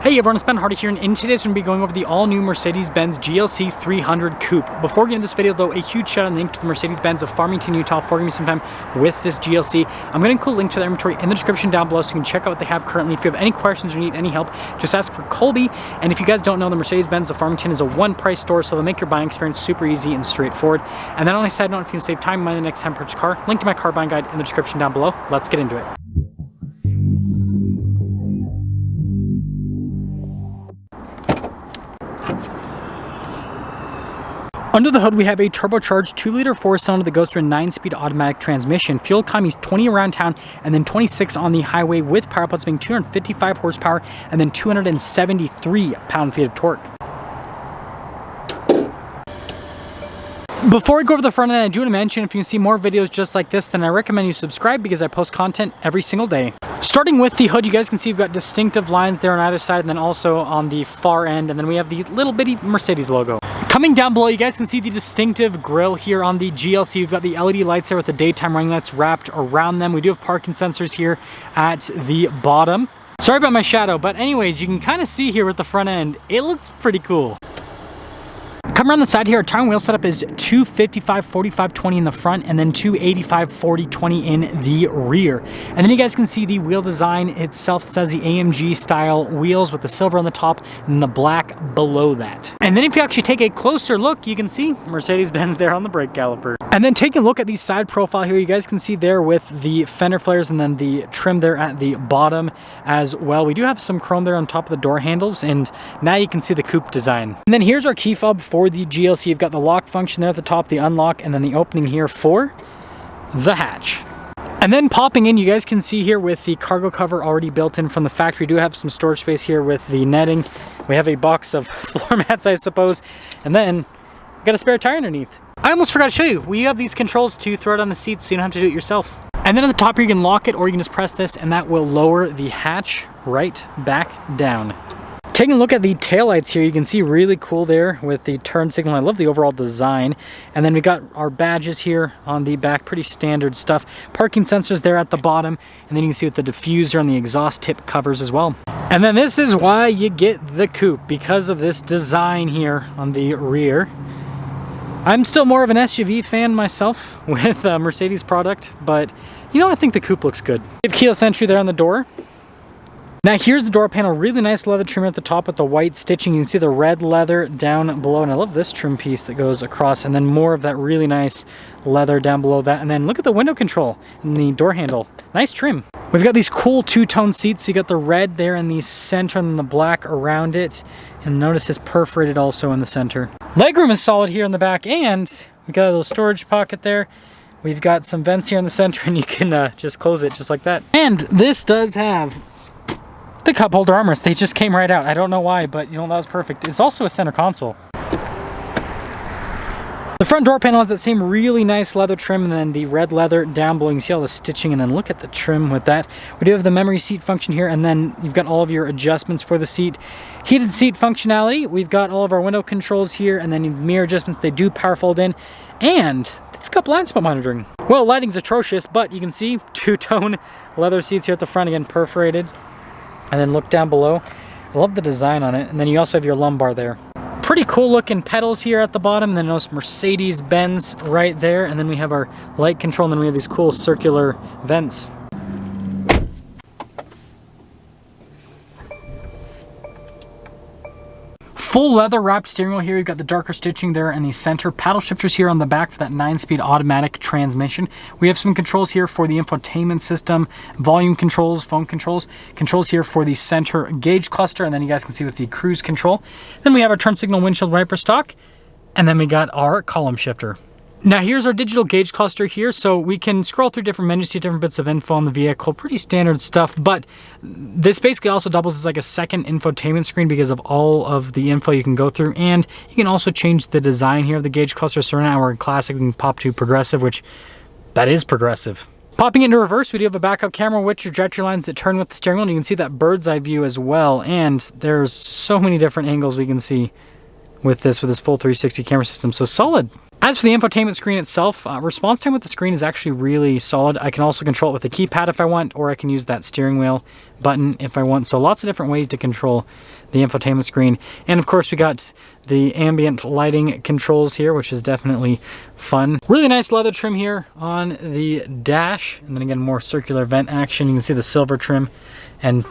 Hey everyone, it's Ben Hardy here, and in today's we're going to be going over the all-new Mercedes-Benz GLC 300 Coupe. Before getting into this video though, a huge shout out and link to the Mercedes-Benz of Farmington, Utah for giving me some time with this GLC. I'm going to include a link to their inventory in the description down below so you can check out what they have currently. If you have any questions or need any help, just ask for Colby. And if you guys don't know, the Mercedes-Benz of Farmington is a one-price store, so they'll make your buying experience super easy and straightforward. And then on a side note, if you can save time buying the next time purchase car, link to my car buying guide in the description down below. Let's get into it. Under the hood, we have a turbocharged 2-liter 4-cylinder that goes through a 9-speed automatic transmission. Fuel economy is 20 around town and then 26 on the highway, with power outputs being 255 horsepower and then 273 pound-feet of torque. Before we go over the front end, I do want to mention if you can see more videos just like this, then I recommend you subscribe because I post content every single day. Starting with the hood, you guys can see we've got distinctive lines there on either side and then also on the far end, and then we have the little bitty Mercedes logo. Coming down below, you guys can see the distinctive grille here on the GLC. We've got the LED lights there with the daytime running lights wrapped around them. We do have parking sensors here at the bottom. Sorry about my shadow, but anyways, you can kind of see here with the front end, it looks pretty cool. Come around the side here, our tire and wheel setup is 255, 45, 20 in the front and then 285, 40, 20 in the rear. And then you guys can see the wheel design itself. It says the AMG style wheels with the silver on the top and the black below that. And then if you actually take a closer look, you can see Mercedes-Benz there on the brake caliper. And then taking a look at the side profile here, you guys can see there with the fender flares and then the trim there at the bottom as well. We do have some chrome there on top of the door handles, and now you can see the coupe design. And then here's our key fob for the GLC. You've got the lock function there at the top, the unlock, and then the opening here for the hatch. And then popping in, you guys can see here with the cargo cover already built in from the factory. We do have some storage space here with the netting. We have a box of floor mats, I suppose, and then we got a spare tire underneath. I almost forgot to show you, we have these controls to throw it on the seat so you don't have to do it yourself. And then at the top here, you can lock it or you can just press this and that will lower the hatch right back down. Taking a look at the taillights here, you can see really cool there with the turn signal. I love the overall design. And then we got our badges here on the back, pretty standard stuff. Parking sensors there at the bottom. And then you can see with the diffuser and the exhaust tip covers as well. And then this is why you get the coupe, because of this design here on the rear. I'm still more of an SUV fan myself with a Mercedes product, but you know, I think the coupe looks good. We have keyless entry there on the door. Now here's the door panel, really nice leather trim at the top with the white stitching. You can see the red leather down below, and I love this trim piece that goes across, and then more of that really nice leather down below that. And then look at the window control and the door handle, nice trim. We've got these cool two-tone seats. So you got the red there in the center and then the black around it. And notice it's perforated also in the center. Legroom is solid here in the back, and we got a little storage pocket there. We've got some vents here in the center, and you can just close it just like that. And this does have the cup holder armrest. They just came right out. I don't know why, but you know, that was perfect. It's also a center console. The front door panel has that same really nice leather trim, and then the red leather down below. You can see all the stitching, and then look at the trim with that. We do have the memory seat function here, and then you've got all of your adjustments for the seat. Heated seat functionality. We've got all of our window controls here, and then mirror adjustments. They do power fold in, and they've got blind spot monitoring. Well, lighting's atrocious, but you can see two-tone leather seats here at the front, again perforated. And then look down below. I love the design on it. And then you also have your lumbar there. Pretty cool looking pedals here at the bottom. And then notice Mercedes-Benz right there. And then we have our light control. And then we have these cool circular vents. Full leather wrapped steering wheel here. You've got the darker stitching there and the center. Paddle shifters here on the back for that 9-speed automatic transmission. We have some controls here for the infotainment system, volume controls, phone controls, controls here for the center gauge cluster, and then you guys can see with the cruise control. Then we have our turn signal windshield wiper stock, and then we got our column shifter. Now here's our digital gauge cluster here, so we can scroll through different menus, see different bits of info on the vehicle, pretty standard stuff, but this basically also doubles as like a second infotainment screen because of all of the info you can go through, and you can also change the design here of the gauge cluster. So right now we're in classic and pop to progressive, which that is progressive. Popping into reverse, we do have a backup camera with trajectory lines that turn with the steering wheel, and you can see that bird's eye view as well, and there's so many different angles we can see. with this full 360 camera system. So solid. As for the infotainment screen itself, response time with the screen is actually really solid. I can also control it with the keypad if I want, or I can use that steering wheel button if I want. So lots of different ways to control the infotainment screen. And of course we got the ambient lighting controls here, which is definitely fun. Really nice leather trim here on the dash. And then again, more circular vent action. You can see the silver trim and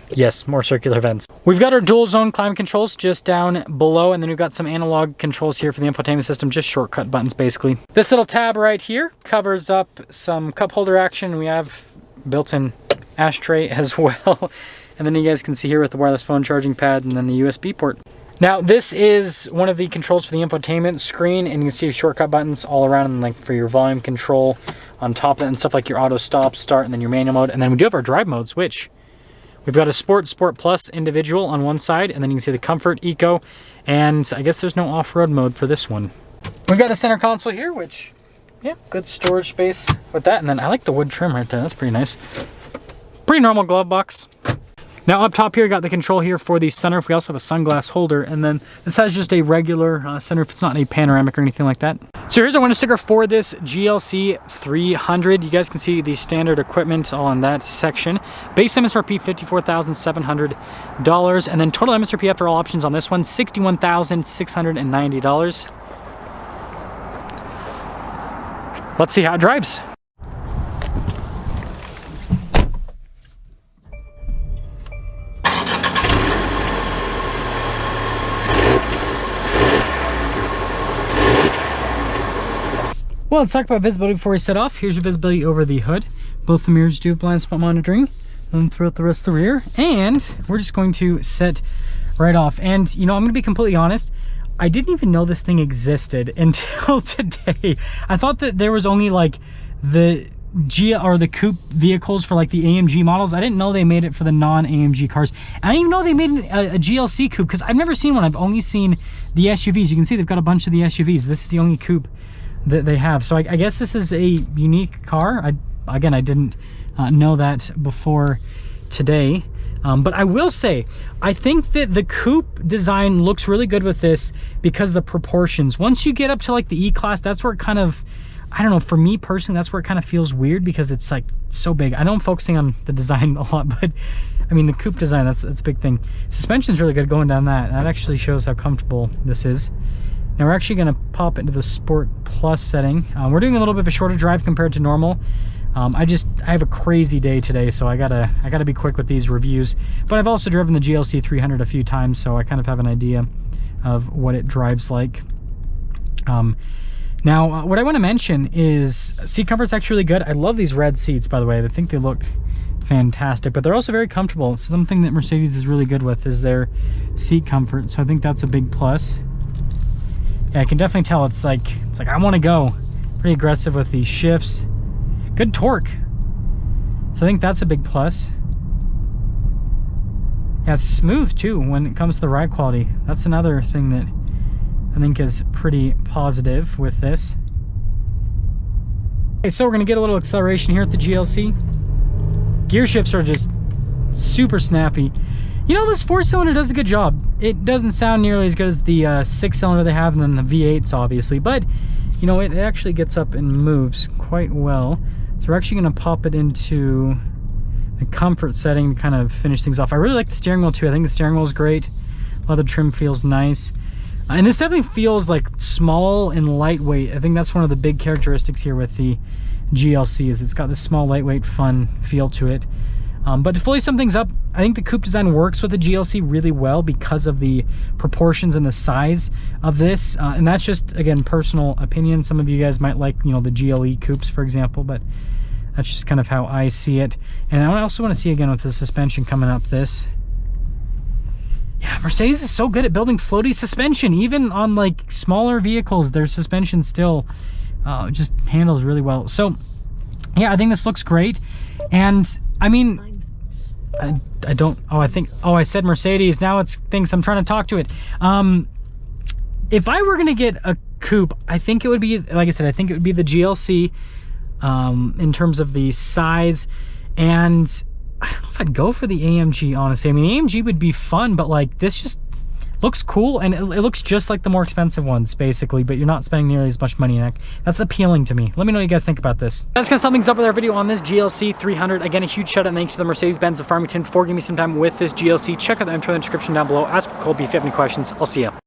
yes, more circular vents. We've got our dual zone climate controls just down below, and then we've got some analog controls here for the infotainment system, just shortcut buttons basically. This little tab right here covers up some cup holder action. We have built-in ashtray as well. And then you guys can see here with the wireless phone charging pad and then the USB port. Now this is one of the controls for the infotainment screen, and you can see shortcut buttons all around, and like for your volume control on top of it and stuff like your auto stop, start, and then your manual mode. And then we do have our drive modes, which we've got a Sport, Sport Plus, Individual on one side, and then you can see the Comfort, Eco, and I guess there's no off-road mode for this one. We've got the center console here, which, yeah, good storage space with that. And then I like the wood trim right there. That's pretty nice. Pretty normal glove box. Now up top here, you got the control here for the sunroof. We also have a sunglass holder, and then this has just a regular sunroof. It's not a panoramic or anything like that. So here's our window sticker for this GLC 300. You guys can see the standard equipment all in that section. Base MSRP $54,700, and then total MSRP after all options on this one $61,690. Let's see how it drives. Well, let's talk about visibility before we set off. Here's your visibility over the hood. Both the mirrors do have blind spot monitoring, and throughout the rest of the rear. And we're just going to set right off. And you know, I'm gonna be completely honest, I didn't even know this thing existed until today. I thought that there was only like the Coupe vehicles for like the AMG models. I didn't know they made it for the non-AMG cars. I didn't even know they made a GLC Coupe, because I've never seen one. I've only seen the SUVs. You can see they've got a bunch of the SUVs. This is the only Coupe that they have. So I guess this is a unique car. I didn't know that before today. But I will say, I think that the coupe design looks really good with this because the proportions. Once you get up to like the E-Class, that's where it kind of, I don't know, for me personally, that's where it kind of feels weird because it's like so big. I know I'm focusing on the design a lot, but I mean the coupe design, that's a big thing. Suspension's really good going down that. That actually shows how comfortable this is. Now we're actually going to pop into the Sport Plus setting. We're doing a little bit of a shorter drive compared to normal. I have a crazy day today, so I gotta be quick with these reviews. But I've also driven the GLC 300 a few times, so I kind of have an idea of what it drives like. Now, what I want to mention is seat comfort's actually really good. I love these red seats, by the way. I think they look fantastic, but they're also very comfortable. It's something that Mercedes is really good with, is their seat comfort. So I think that's a big plus. Yeah, I can definitely tell it's like I want to go. Pretty aggressive with these shifts. Good torque. So I think that's a big plus. Yeah, it's smooth too when it comes to the ride quality. That's another thing that I think is pretty positive with this. Okay, so we're gonna get a little acceleration here at the GLC. Gear shifts are just super snappy. You know, this 4-cylinder does a good job. It doesn't sound nearly as good as the 6-cylinder they have, and then the V8s obviously, but you know, it actually gets up and moves quite well. So we're actually gonna pop it into the comfort setting to kind of finish things off. I really like the steering wheel too. I think the steering wheel is great. Leather trim feels nice. And this definitely feels like small and lightweight. I think that's one of the big characteristics here with the GLC, is it's got this small, lightweight, fun feel to it. But to fully sum things up, I think the coupe design works with the GLC really well because of the proportions and the size of this. And that's just, again, personal opinion. Some of you guys might like, you know, the GLE coupes, for example, but that's just kind of how I see it. And I also want to see, again, with the suspension coming up this. Yeah, Mercedes is so good at building floaty suspension. Even on like smaller vehicles, their suspension still just handles really well. So yeah, I think this looks great. And I mean, I don't, I said Mercedes, now it thinks I'm trying to talk to it. If I were gonna get a coupe, I think it would be, like I said, I think it would be the GLC in terms of the size. And I don't know if I'd go for the AMG, honestly. I mean, the AMG would be fun, but like this just, looks cool, and it looks just like the more expensive ones, basically, but you're not spending nearly as much money, and that's appealing to me. Let me know what you guys think about this. That's gonna sum things up with our video on this GLC 300. Again, a huge shout out and thanks to the Mercedes-Benz of Farmington for giving me some time with this GLC. Check out the info in the description down below. Ask for Colby if you have any questions. I'll see you.